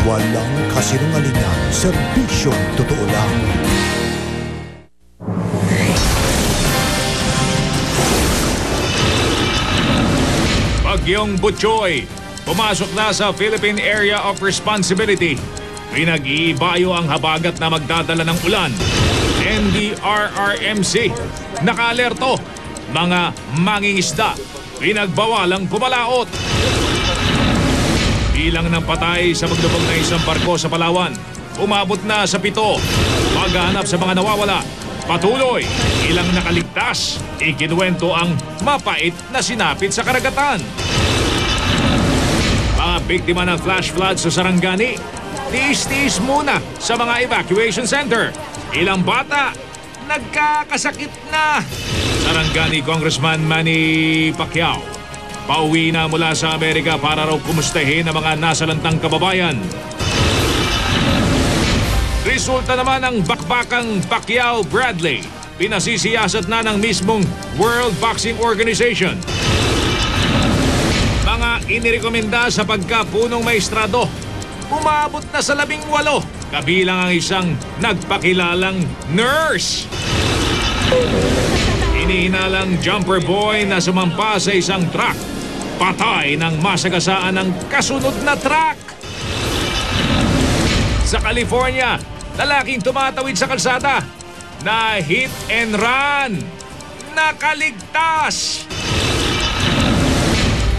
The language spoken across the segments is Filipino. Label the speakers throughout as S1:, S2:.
S1: Walang kasinungalingan, serbisyong totoo lang.
S2: Bagyong Butchoy, pumasok na sa Philippine Area of Responsibility. Pinag-iibayo ang habagat na magdadala ng ulan. NDRRMC, naka-alerto. Mga mangingisda, pinagbawalang pumalaot. Bilang ng patay sa maglubog na isang barko sa Palawan, umabot na sa 7. Paghahanap sa mga nawawala, patuloy. Ilang nakaligtas, ikinuwento ang mapait na sinapit sa karagatan. Mga biktima ng flash flood sa Sarangani, tiis-tiis muna sa mga evacuation center. Ilang bata, nagkakasakit na. Sarangani Congressman Manny Pacquiao, pauwi na mula sa Amerika para raw kumustahin ang mga nasalantang kababayan. Resulta naman ng bakbakang Pacquiao-Bradley, pinasisiyasat na ng mismong World Boxing Organization. Mga inirekomenda sa pagkapunong maestrado, umabot na sa 18, kabilang ang isang nagpakilalang nurse. Inihinalang jumper boy na sumampa sa isang truck, patay ng masagasaan ng kasunod na truck. Sa California, lalaking tumatawid sa kalsada, na hit and run, nakaligtas.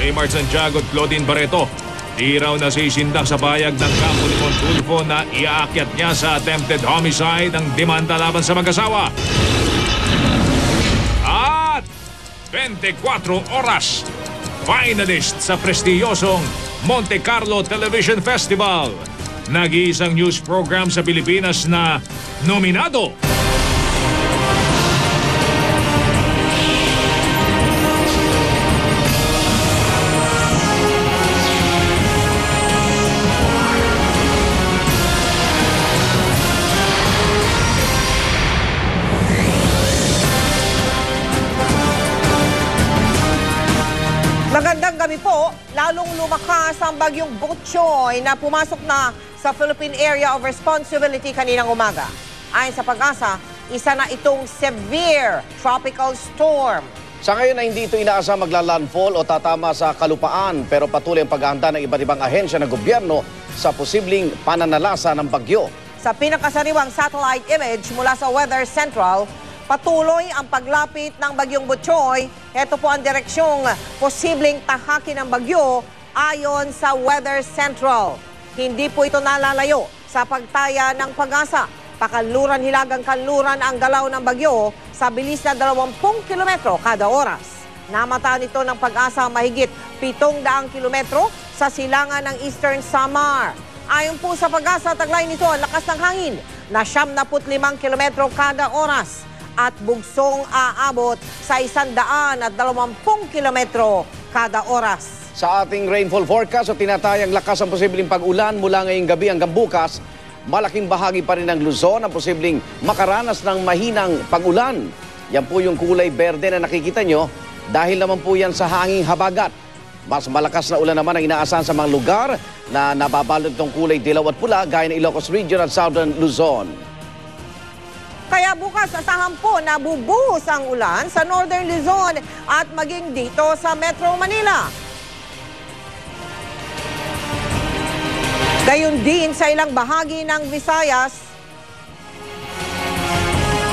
S2: Raymar Santiago at Claudine Barreto, di raw nasisindak sa payag ng kampo ni Montulfo na iaakyat niya sa attempted homicide ang demanda laban sa mag-asawa. At 24 oras, finalist sa prestiyosong Monte Carlo Television Festival. Nag-iisang news program sa Pilipinas na nominado.
S3: Magandang gabi po. Lalong lumakas ang bagyong Butchoy na pumasok na sa Philippine Area of Responsibility kaninang umaga. Ayon sa Pag-asa, isa na itong severe tropical storm.
S4: Sa ngayon ay hindi ito inaasa magla-landfall o tatama sa kalupaan, pero patuloy ang paghahanda ng iba't ibang ahensya ng gobyerno sa posibleng pananalasa ng bagyo.
S3: Sa pinakasariwang satellite image mula sa Weather Central, patuloy ang paglapit ng bagyong Butchoy. Ito po ang direksyong posibleng tahakin ng bagyo ayon sa Weather Central. Hindi po ito nalalayo sa pagtaya ng Pag-asa. Pakanluran-hilagang kanluran ang galaw ng bagyo sa bilis na 20 kilometro kada oras. Namataan ito ng Pag-asa mahigit 700 kilometro sa silangan ng Eastern Samar. Ayon po sa Pag-asa, taglay nito ang lakas ng hangin na 75 kilometro kada oras at bugsong aabot sa 120 kilometro kada oras.
S4: Sa ating rainfall forecast o tinatayang lakas ang posibleng pag-ulan mula ngayong gabi hanggang bukas, malaking bahagi pa rin ng Luzon ang posibleng makaranas ng mahinang pag-ulan. Yan po yung kulay berde na nakikita nyo dahil naman po yan sa hanging habagat. Mas malakas na ulan naman ang inaasahan sa mga lugar na nababalot ng kulay dilaw at pula gaya ng Ilocos Region at Southern Luzon.
S3: Kaya bukas asahan po na bubuhos ang ulan sa Northern Luzon at maging dito sa Metro Manila. Gayon din sa ilang bahagi ng Visayas,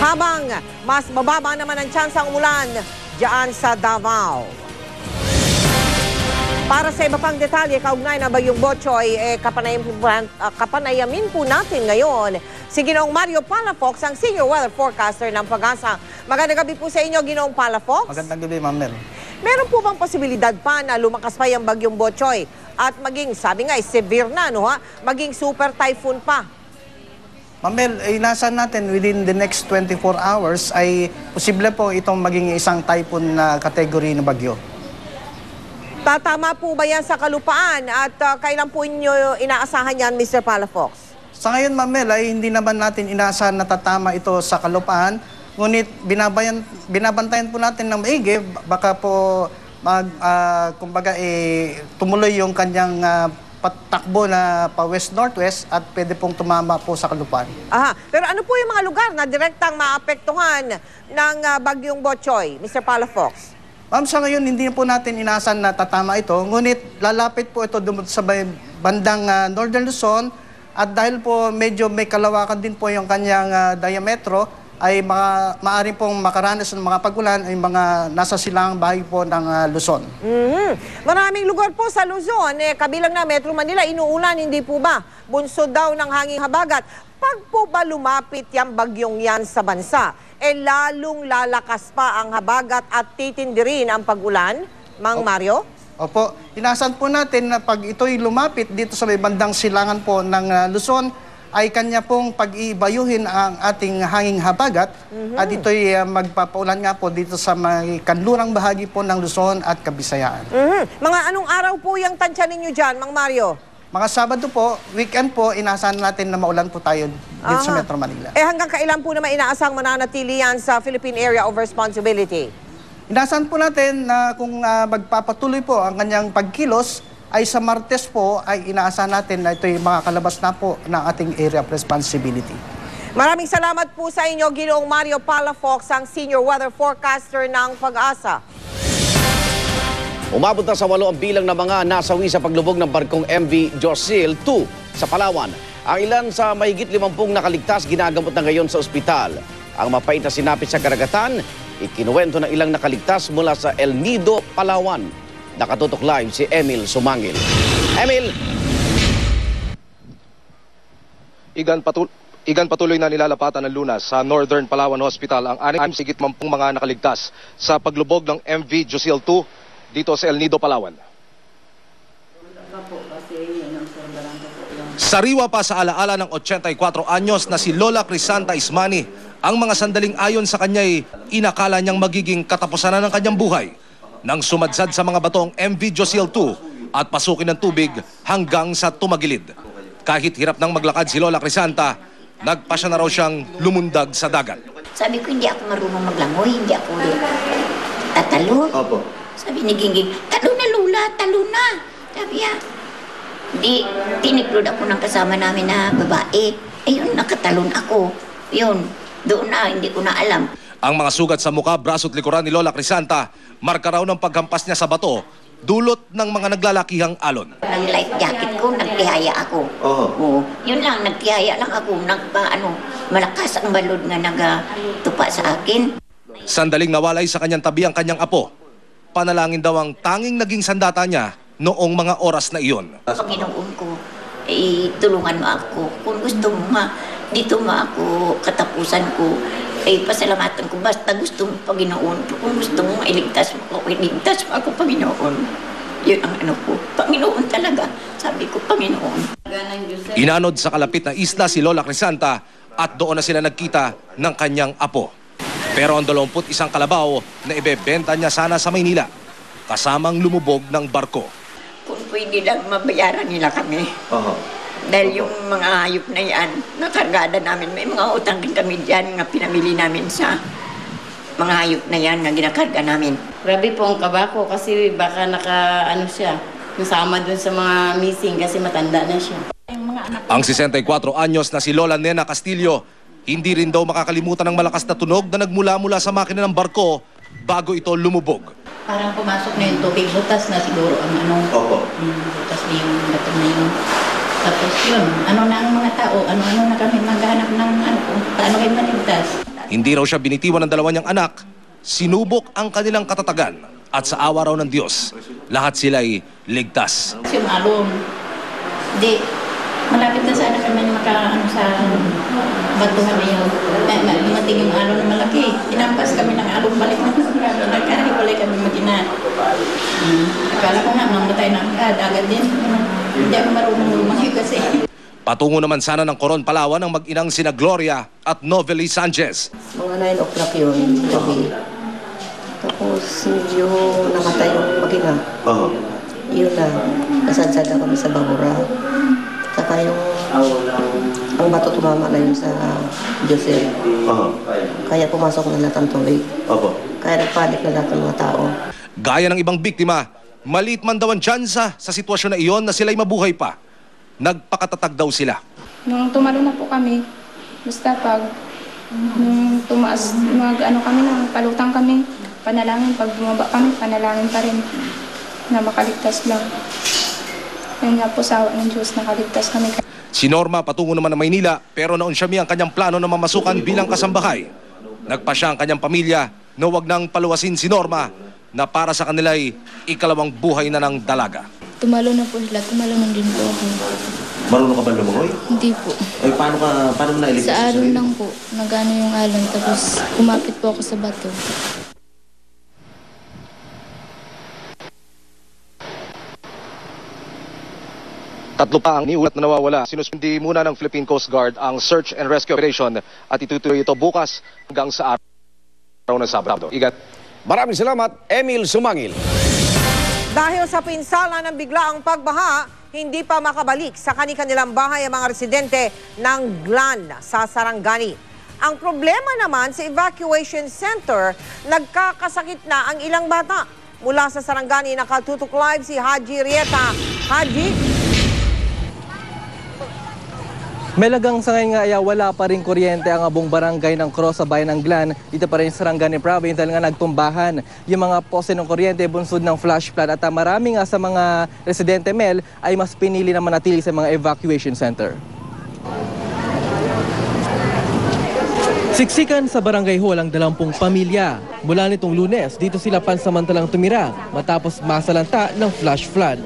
S3: habang mas mababa naman ang tsansang umulan diyan sa Davao. Para sa iba pang detalye, kaugnay na bagyong Butchoy, kapanayamin po natin ngayon si Ginoong Mario Palafox, ang Senior Weather Forecaster ng Pag-asa. Magandang gabi po sa inyo, Ginoong Palafox.
S5: Magandang gabi, Ma'am Mel.
S3: Meron po bang posibilidad pa na lumakas pa yung bagyong Butchoy at maging, sabi nga, severe na, no, ha? Maging super typhoon pa?
S5: Ma'am Mel, inasahan natin within the next 24 hours ay posible po itong maging isang typhoon na category na bagyo.
S3: Tatama po ba yan sa kalupaan at kailan po inyo inaasahan yan, Mr. Palafox?
S5: Sa ngayon, Ma'am Mel, ay hindi naman natin inaasahan na tatama ito sa kalupaan. Ngunit binabantayan po natin ng maigi, baka po kumbaga tumuloy yung kanyang patakbo na pa west-northwest at pwede pong tumama po sa Kalupaan.
S3: Aha. Pero ano po yung mga lugar na direktang maapektuhan ng bagyong Botchoy, Mr. Palafox?
S5: Ma'am, sa ngayon hindi po natin inaasahan na tatama ito, ngunit lalapit po ito sa bandang Northern Luzon at dahil po medyo may kalawakan din po yung kanyang diametro, ay maaaring pong makaranas ng mga pag-ulan ay mga nasa silangang bahagi po ng Luzon.
S3: Maraming lugar po sa Luzon, kabilang na Metro Manila, inuulan, hindi po ba? Bunsod daw ng hanging habagat. Pag po ba lumapit yung bagyong yan sa bansa, lalong lalakas pa ang habagat at titindi rin ang pag-ulan, Mang Mario?
S5: Opo, inaasahan po natin na pag ito'y lumapit dito sa may bandang silangan po ng Luzon, ay kanya pong pag-ibayuhin ang ating hanging habagat at ito'y magpapaulan nga po dito sa may kanlurang bahagi po ng Luzon at Kabisayaan.
S3: Mga anong araw po yung tansya ninyo dyan, Mang Mario?
S5: Mga Sabado po, weekend po, inaasahan natin na maulan po tayo dito sa Metro Manila.
S3: Hanggang kailan po naman inaasang mananatili yan sa Philippine Area of Responsibility?
S5: Inaasahan po natin na kung magpapatuloy po ang kanyang pagkilos, ay sa Martes po ay inaasahan natin na ito'y makakalabas na po ng ating area of responsibility.
S3: Maraming salamat po sa inyo, Ginoong Mario Palafox, ang Senior Weather Forecaster ng Pag-asa.
S4: Umabot na sa 8 ang bilang ng mga nasawi sa paglubog ng barkong MV Josil 2 sa Palawan. Ang ilan sa mahigit 50 nakaligtas ginagamot na ngayon sa ospital. Ang mapait na sinapit sa karagatan, ikinuwento ng ilang nakaligtas mula sa El Nido, Palawan. Nakatutok live si Emil Sumangil. Emil!
S6: Igan patuloy na nilalapatan ng Lunas sa Northern Palawan Hospital ang 60 mga nakaligtas sa paglubog ng MV Josil 2 dito sa El Nido, Palawan.
S7: Sariwa pa sa alaala ng 84 anyos na si Lola Crisanta Ismani, ang mga sandaling ayon sa kanya'y inakala niyang magiging katapusan na ng kanyang buhay nang sumadsad sa mga batong MV Josil 2 at pasukin ng tubig hanggang sa tumagilid. Kahit hirap nang maglakad si Lola Crisanta, nagpasya na raw siyang lumundag sa dagat.
S8: Sabi ko, hindi ako marunong maglangoy, hindi ako tatalo.
S6: Opo.
S8: Sabi ni Gingging, talo na Lola, talo na. Sabi niya, di, tiniklod ako ng kasama namin na babae. Ayun, nakatalon ako. Yun, doon na, hindi ko na alam.
S7: Ang mga sugat sa mukha, braso at likuran ni Lola Crisanta, marka raw ng paghampas niya sa bato, dulot ng mga naglalakihang alon.
S8: Ang life jacket ko, nagtihaya ako. Oo. Yun lang, nagtihaya lang ako. Malakas ang balod nga nagtupa sa akin.
S7: Sandaling nawalay sa kanyang tabi ang kanyang apo. Panalangin daw ang tanging naging sandata niya noong mga oras na iyon.
S8: Panginoon ko, tulungan mo ako. Kung gusto mo nga, dito mo ako katapusan ko. Pasalamatan ko. Basta gusto mo, Panginoon. Kung gusto mo, iligtas mo ako, Panginoon. Yun ang ano ko. Panginoon talaga. Sabi ko, Panginoon.
S7: Inanod sa kalapit na isla si Lola Crisanta at doon na sila nagkita ng kanyang apo. Pero ang 21 kalabaw na ibebenta niya sana sa Maynila, kasamang lumubog ng barko.
S8: Kung pwede lang, mabayaran nila kami. Dahil yung mga hayop na yan, nakargada namin. May mga utang din kami dyan nga pinamili namin sa mga hayop na yan na ginakarga namin.
S9: Grabe po ang kaba ko kasi baka siya, nasama dun sa mga missing kasi matanda na siya.
S7: Ang 64 anyos na si Lola Nena Castillo, hindi rin daw makakalimutan ng malakas na tunog na nagmula-mula sa makina ng barko bago ito lumubog.
S9: Parang pumasok na yung tubig, butas na siguro ang butas na yung bato na yun. Tapos yun, ano na ang mga tao, ano na kami maghanap ng kung paano kayo maligtas.
S7: Hindi raw siya binitiwan ng dalawa niyang anak, sinubok ang kanilang katatagan at sa awa raw ng Diyos, lahat sila'y ligtas.
S9: Yung alon, di, malapit na sana kami sa batuhan na yun. Dumating yung alon na malaki, tinampas kami ng alon, balik na nagkariwalay kami mag-ina. Akala ko nga, mamatay na agad din. Hindi ako marunong lumayo kasi.
S7: Patungo naman sana ng Coron, Palawan ang mag-inang sina Gloria at Novely Sanchez.
S10: Mga 9 o'clock yun, gabi. Tapos yung nakatay yung mag-ina. Yun na, nasadsada kami sa Bangura. Saka yung ang bato tumama na yun sa Josil. Kaya pumasok na lahat ang tubig. Kaya nagpanik na lahat ng mga tao.
S7: Gaya ng ibang biktima, maliit man daw ang tsansa sa sitwasyon na iyon na sila'y mabuhay pa. Nagpakatatag daw sila.
S11: Nung tumalo na po kami, basta pag nung tumaas, kami na, palutang kami, panalangin. Pag bumaba kami, panalangin pa rin na makaligtas lang. Yan nga po sa awa ng Diyos, nakaligtas kami.
S7: Si Norma patungo naman ng Maynila pero naunsyami ang kanyang plano na mamasukan bilang kasambahay. Nagpa siya ang kanyang pamilya na huwag nang paluwasin si Norma na para sa kanila'y ikalawang buhay na ng dalaga.
S11: Tumalo na po sila, tumalon din po ako.
S12: Marunong ka ba lumangoy?
S11: Hindi po.
S12: Ay, paano mo nailigtas?
S11: Sa alon lang po, nagano yung alon, tapos kumapit po ako sa bato.
S6: Tatlo pa ang niulat na nawawala. Sinuspindi muna ng Philippine Coast Guard ang search and rescue operation at itutuloy ito bukas hanggang sa araw ng Sabado. Igat.
S4: Maraming salamat, Emil Sumangil.
S3: Dahil sa pinsala ng biglaang pagbaha, hindi pa makabalik sa kanilang bahay ang mga residente ng Glan sa Sarangani. Ang problema naman sa evacuation center, nagkakasakit na ang ilang bata. Mula sa Sarangani, nakatutok live si Haji Rieta. Haji?
S13: Melagang sa ngayon nga wala pa rin kuryente ang abong barangay ng Cross sa bayan ng Glan. Dito pa rin sa Sarangani Province dahil nga nagtumbahan yung mga poste ng kuryente bunsod ng flash flood. At marami nga sa mga residente, Mel, ay mas pinili na manatili sa mga evacuation center. Siksikan sa Barangay Hall ang 20 pamilya. Mula nitong Lunes, dito sila pansamantalang tumira matapos masalanta ng flash flood.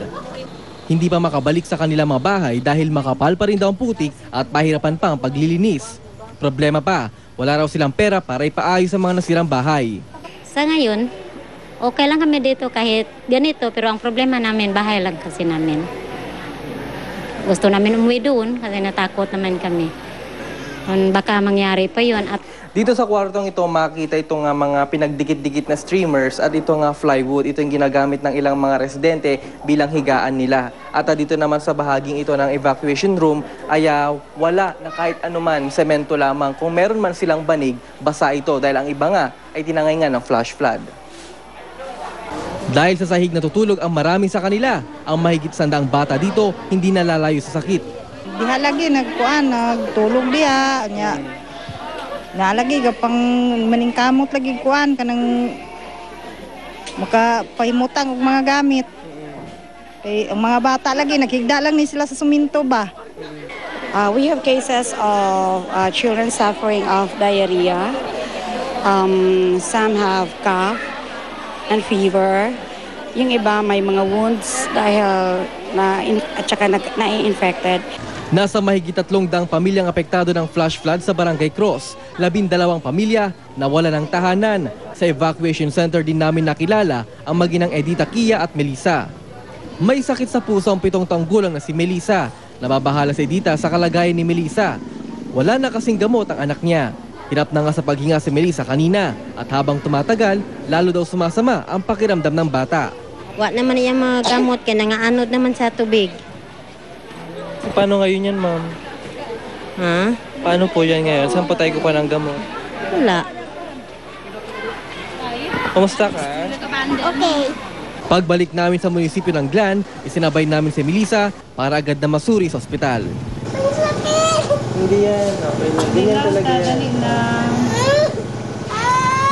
S13: Hindi pa makabalik sa kanilang mga bahay dahil makapal pa rin daw ang putik at pahirapan pa ang paglilinis. Problema pa, wala raw silang pera para ipaayos sa mga nasirang bahay.
S14: Sa ngayon, okay lang kami dito kahit ganito, pero ang problema namin, bahay lang kasi namin. Gusto namin umuwi doon kasi natakot naman kami. Baka mangyari pa yun. At
S13: dito sa kwartong ito, makita itong mga pinagdikit-dikit na streamers at itong plywood. Ito yung ginagamit ng ilang mga residente bilang higaan nila. At dito naman sa bahaging ito ng evacuation room ay wala na kahit anuman semento lamang. Kung meron man silang banig, basa ito dahil ang iba nga ay tinangay nga ng flash flood. Dahil sa sahig natutulog ang marami sa kanila, ang mahigit 100 bata dito hindi nalalayo sa sakit.
S15: Diha lagi nagtulog diha nya. Nalagi gapang maningkamot lagi kuan kanang makapahimutan og mga gamit. Ang mga bata lagi naghigda lang ni sila sa suminto ba.
S16: We have cases of children suffering of diarrhea. Some have cough and fever. Yung iba may mga wounds dahil at saka na-infected.
S13: Nasa mahigit 300 pamilyang apektado ng flash flood sa Barangay Cross. 12 pamilya nawala ng tahanan. Sa evacuation center din namin nakilala ang maginang Edita Kia at Melissa. May sakit sa puso ang 7 taong gulang na si Melissa. Nababahala si Edita sa kalagayan ni Melissa. Wala na kasing gamot ang anak niya. Hirap na nga sa paghinga si Melissa kanina. At habang tumatagal, lalo daw sumasama ang pakiramdam ng bata.
S14: wala naman niya mga gamot kaya nangaanod naman sa tubig.
S13: Paano ngayon yan, ma'am?
S14: Ha?
S13: Paano po yan ngayon? Saan po tayo kukuha ng gamot?
S14: Wala.
S13: Kumusta ka?
S14: Okay.
S13: Pagbalik namin sa munisipyo ng Glan, isinabay namin si Melissa para agad na masuri sa ospital. Hindi yan. Okay na. Ganyan talaga yan.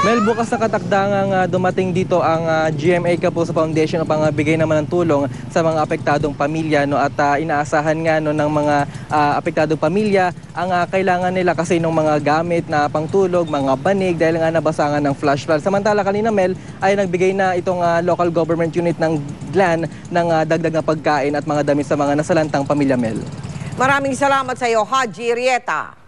S13: Mel, bukas na katakdangang dumating dito ang GMA Kapuso Foundation upang bigay naman ng tulong sa mga apektadong pamilya. No? At inaasahan nga no, ng mga apektadong pamilya ang kailangan nila kasi ng mga gamit na pangtulog, mga banig dahil nga nabasangan ng flash flood. Samantala kanina, Mel, ay nagbigay na itong local government unit ng Glan ng dagdag na pagkain at mga damit sa mga nasalantang pamilya, Mel.
S3: Maraming salamat sa iyo, Haji Rieta.